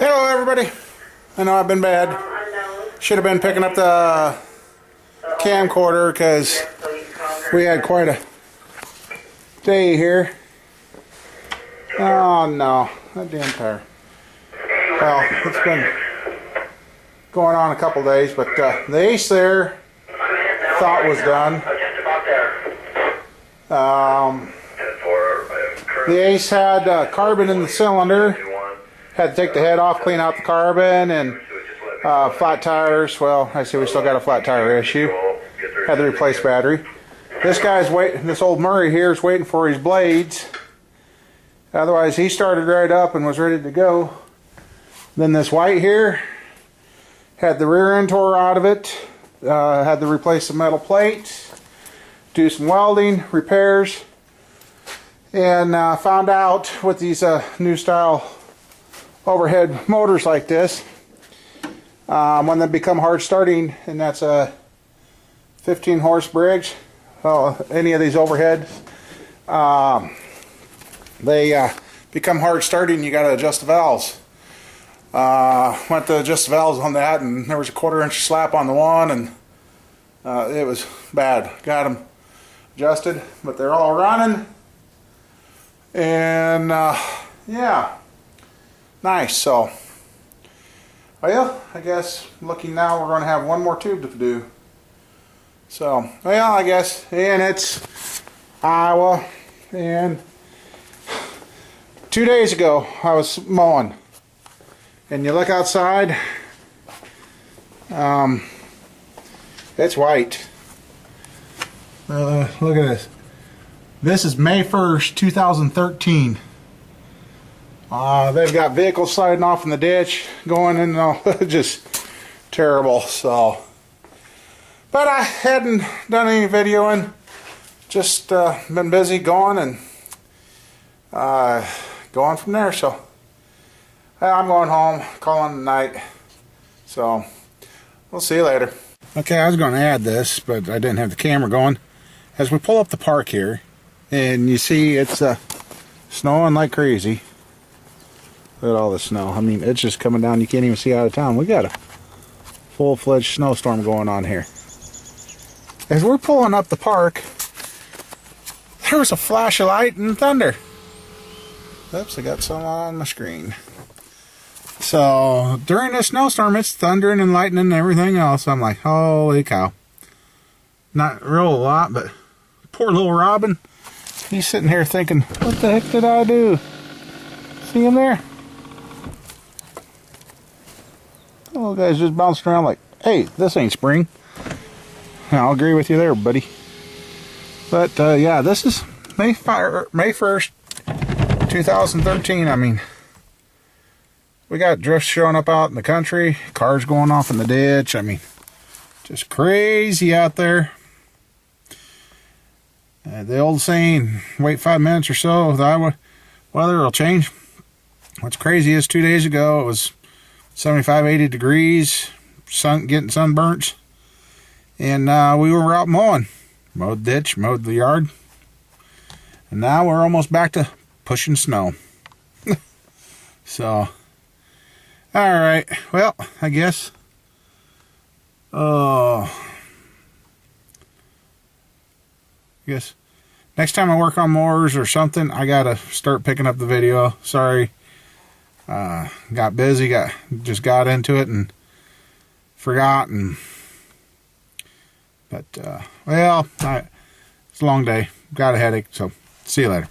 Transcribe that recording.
Hello everybody. I know I've been bad. Should have been picking up the camcorder because we had quite a day here. Oh no, that damn tire. Well, it's been going on a couple days, but the ace there thought was done. The ace had carbon in the cylinder. Had to take the head off, clean out the carbon, and flat tires. Well, I see we still got a flat tire issue. Had to replace battery. This guy's waiting. This old Murray here is waiting for his blades. Otherwise, he started right up and was ready to go. Then this white here had the rear end tore out of it. Had to replace the metal plate, do some welding repairs, and found out with these new style overhead motors like this, when they become hard starting, and that's a 15 horse Briggs, any of these overheads, they become hard starting. You got to adjust the valves. Went to adjust the valves on that, and there was a 1/4 inch slap on the one, and it was bad. Got them adjusted, but they're all running, and yeah, nice. So, well, I guess looking now, we're going to have one more tube to do. So, well, I guess, and it's Iowa, and 2 days ago I was mowing, and you look outside, it's white. Look at this. This is May 1st, 2013. They've got vehicles sliding off in the ditch, going in, just terrible. So, but I hadn't done any videoing, just been busy going and going from there. So I'm going home, calling it a night. So we'll see you later. Okay, I was going to add this, but I didn't have the camera going. As we pull up the park here, and you see it's snowing like crazy. Look at all the snow. I mean, it's just coming down. You can't even see out of town. We got a full-fledged snowstorm going on here. As we're pulling up the park, there was a flash of light and thunder. Oops, I got some on my screen. So, during this snowstorm, it's thundering and lightning and everything else. I'm like, holy cow. Not real a lot, but poor little Robin. He's sitting here thinking, what the heck did I do? See him there? The little guy's just bouncing around like, hey, this ain't spring. I'll agree with you there, buddy. But, yeah, this is May 1st, 2013. I mean, we got drifts showing up out in the country. Cars going off in the ditch. I mean, just crazy out there. The old saying, wait 5 minutes or so, the weather will change. What's crazy is 2 days ago, it was 75, 80 degrees, getting sunburnt, and we were out mowing. Mowed the ditch, mowed the yard, and now we're almost back to pushing snow. So, alright, well, I guess, next time I work on mowers or something, I gotta start picking up the video. Sorry. Got busy, just got into it and forgot, but well, it's a long day, got a headache, so see you later.